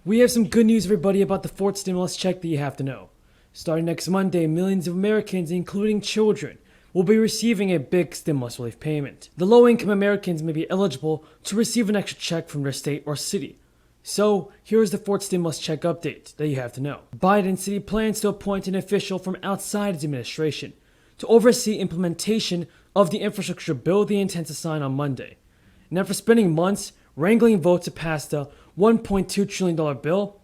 We have some good news, everybody, about the fourth stimulus check that you have to know. Starting next Monday, millions of Americans, including children, will be receiving a big stimulus relief payment. The low-income Americans may be eligible to receive an extra check from their state or city. So, here's the fourth stimulus check update that you have to know. Biden city plans to appoint an official from outside his administration to oversee implementation of the infrastructure bill they intend to sign on Monday. And after spending months wrangling votes to pass the $1.2 trillion bill,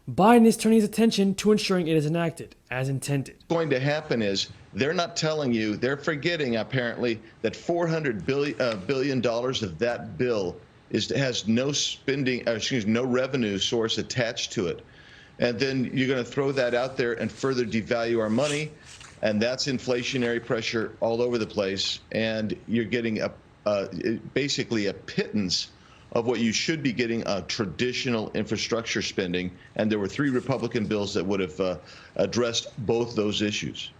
Biden is turning his attention to ensuring it is enacted as intended. What's going to happen is they're not telling you, they're forgetting apparently that $400 billion of that bill has no no revenue source attached to it. And then you're going to throw that out there and further devalue our money, and that's inflationary pressure all over the place. And you're getting basically a pittance of what you should be getting traditional infrastructure spending. And there were 3 Republican bills that would have addressed both those issues.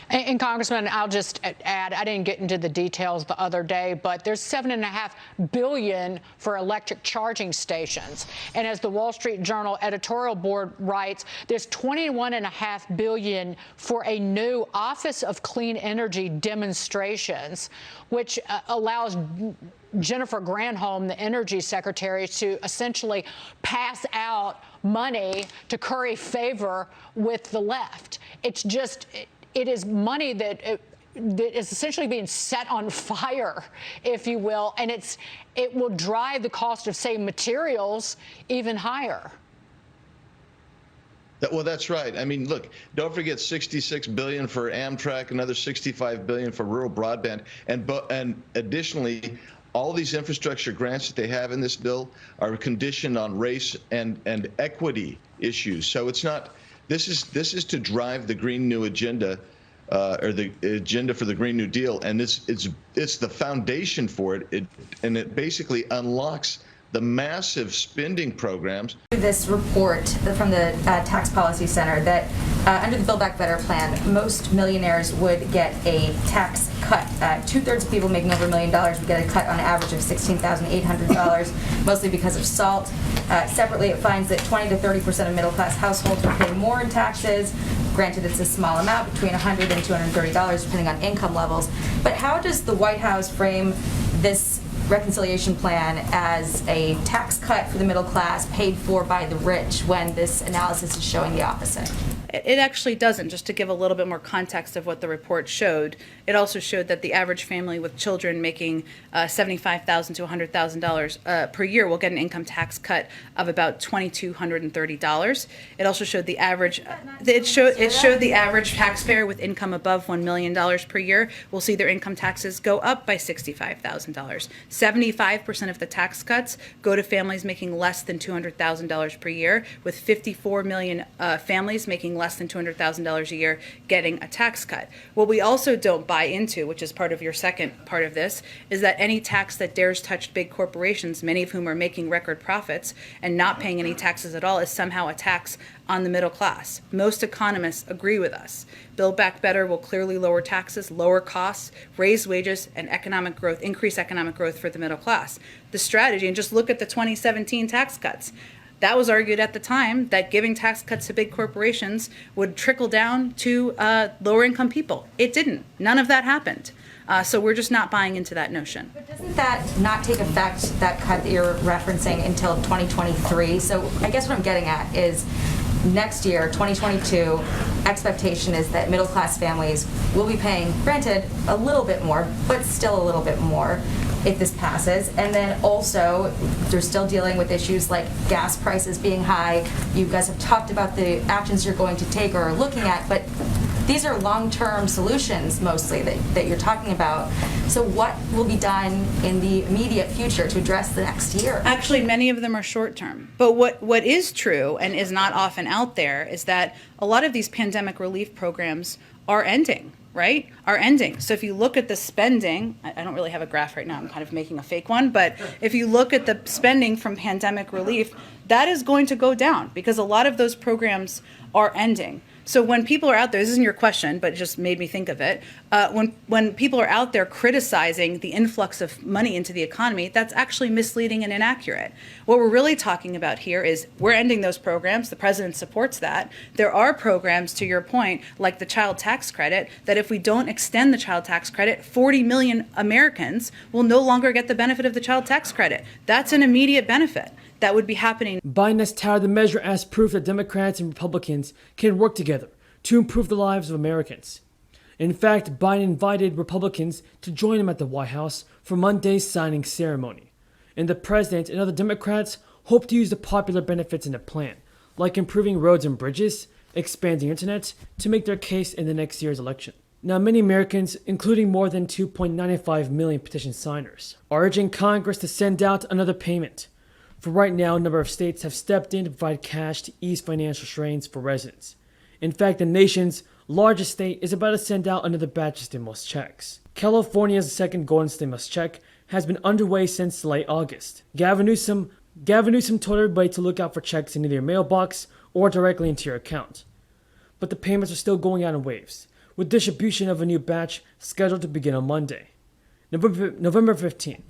And Congressman, I'll just add, I didn't get into the details the other day, but there's $7.5 billion for electric charging stations. And as the Wall Street Journal editorial board writes, there's $21.5 billion for a new Office of Clean Energy demonstrations, which allows Jennifer Granholm, the Energy Secretary, to essentially pass out money to curry favor with the left. It's just... It is money that is essentially being set on fire, if you will, and it will drive the cost of, say, materials even higher. Well, that's right. I mean, look, don't forget $66 billion for Amtrak, another $65 billion for rural broadband, and additionally, all these infrastructure grants that they have in this bill are conditioned on race and equity issues. So it's not. This is to drive the Green New Agenda, or the agenda for the Green New Deal, and it's the foundation for it. And it basically unlocks the massive spending programs. This report from the Tax Policy Center that under the Build Back Better plan, most millionaires would get a tax cut. 2/3 of people making over $1 million would get a cut on average of $16,800, mostly because of SALT. Separately, it finds that 20 to 30% of middle-class households will pay more in taxes. Granted, it's a small amount, between $100 and $230, depending on income levels. But how does the White House frame this reconciliation plan as a tax cut for the middle class paid for by the rich when this analysis is showing the opposite? It actually doesn't. Just to give a little bit more context of what the report showed, it also showed that the average family with children making $75,000 to $100,000 per year will get an income tax cut of about $2,230. It also showed the average. It showed the average taxpayer with income above $1 million per year will see their income taxes go up by $65,000. 75% of the tax cuts go to families making less than $200,000 per year, with 54 million families making less than $200,000 a year getting a tax cut. What we also don't buy into, which is part of your second part of this, is that any tax that dares touch big corporations, many of whom are making record profits and not paying any taxes at all, is somehow a tax on the middle class. Most economists agree with us. Build Back Better will clearly lower taxes, lower costs, raise wages, and economic growth, increase economic growth for the middle class. The strategy, and just look at the 2017 tax cuts. That was argued at the time that giving tax cuts to big corporations would trickle down to lower income people. It didn't. None of that happened. So we're just not buying into that notion. But doesn't that not take effect, that cut that you're referencing, until 2023? So I guess what I'm getting at is next year, 2022, expectation is that middle class families will be paying, granted, a little bit more, but still a little bit more if this passes. And then also, they're still dealing with issues like gas prices being high. You guys have talked about the actions you're going to take or are looking at, but these are long-term solutions mostly that you're talking about. So what will be done in the immediate future to address the next year? Actually, many of them are short-term. But what is true and is not often out there is that a lot of these pandemic relief programs are ending. Right, are ending. So if you look at the spending, I don't really have a graph right now, I'm kind of making a fake one, but if you look at the spending from pandemic relief, that is going to go down because a lot of those programs are ending. So when people are out there, this isn't your question, but it just made me think of it. When people are out there criticizing the influx of money into the economy, that's actually misleading and inaccurate. What we're really talking about here is we're ending those programs. The president supports that. There are programs, to your point, like the child tax credit, that if we don't extend the child tax credit, 40 million Americans will no longer get the benefit of the child tax credit. That's an immediate benefit that would be happening. Biden has touted the measure as proof that Democrats and Republicans can work together to improve the lives of Americans. In fact, Biden invited Republicans to join him at the White House for Monday's signing ceremony. And the president and other Democrats hope to use the popular benefits in the plan, like improving roads and bridges, expanding internet, to make their case in the next year's election. Now, many Americans, including more than 2.95 million petition signers, are urging Congress to send out another payment. For right now, a number of states have stepped in to provide cash to ease financial strains for residents. In fact, the nation's largest state is about to send out another batch of stimulus checks. California's second golden stimulus check has been underway since late August. Gavin Newsom told everybody to look out for checks in either your mailbox or directly into your account. But the payments are still going out in waves, with distribution of a new batch scheduled to begin on Monday, November 15th.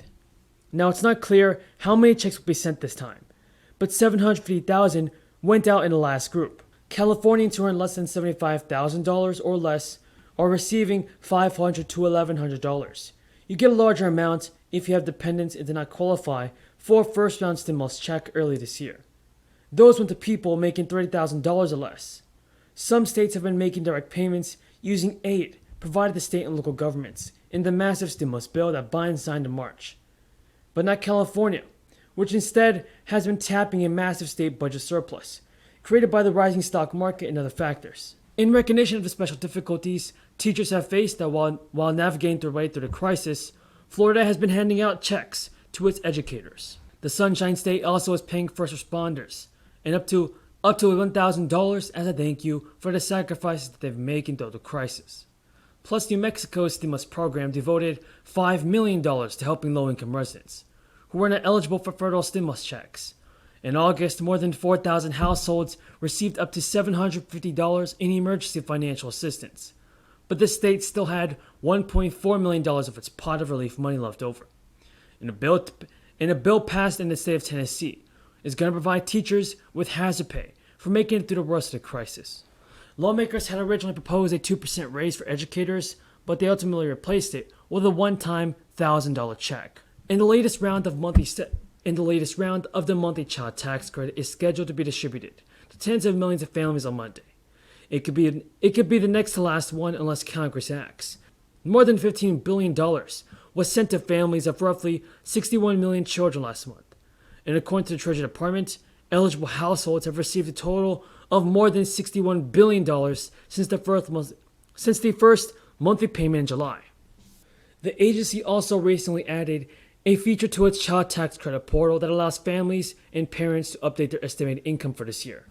Now, it's not clear how many checks will be sent this time, but 750,000 went out in the last group. Californians who earn less than $75,000 or less are receiving $500 to $1,100. You get a larger amount if you have dependents and did not qualify for a first-round stimulus check early this year. Those went to people making $30,000 or less. Some states have been making direct payments using aid provided to state and local governments in the massive stimulus bill that Biden signed in March. But not California, which instead has been tapping a massive state budget surplus, created by the rising stock market and other factors. In recognition of the special difficulties teachers have faced that while navigating their way through the crisis, Florida has been handing out checks to its educators. The Sunshine State also is paying first responders, and up to $1,000 as a thank you for the sacrifices that they've made through the crisis. Plus, New Mexico's stimulus program devoted $5 million to helping low-income residents who were not eligible for federal stimulus checks. In August, more than 4,000 households received up to $750 in emergency financial assistance. But the state still had $1.4 million of its pot of relief money left over. And a bill passed in the state of Tennessee is going to provide teachers with hazard pay for making it through the worst of the crisis. Lawmakers had originally proposed a 2% raise for educators, but they ultimately replaced it with a one-time $1,000 check. In the latest round of the monthly child tax credit is scheduled to be distributed to tens of millions of families on Monday. It could be the next to last one unless Congress acts. More than $15 billion was sent to families of roughly 61 million children last month. And according to the Treasury Department, eligible households have received a total of more than $61 billion since the first monthly payment in July. The agency also recently added a feature to its child tax credit portal that allows families and parents to update their estimated income for this year.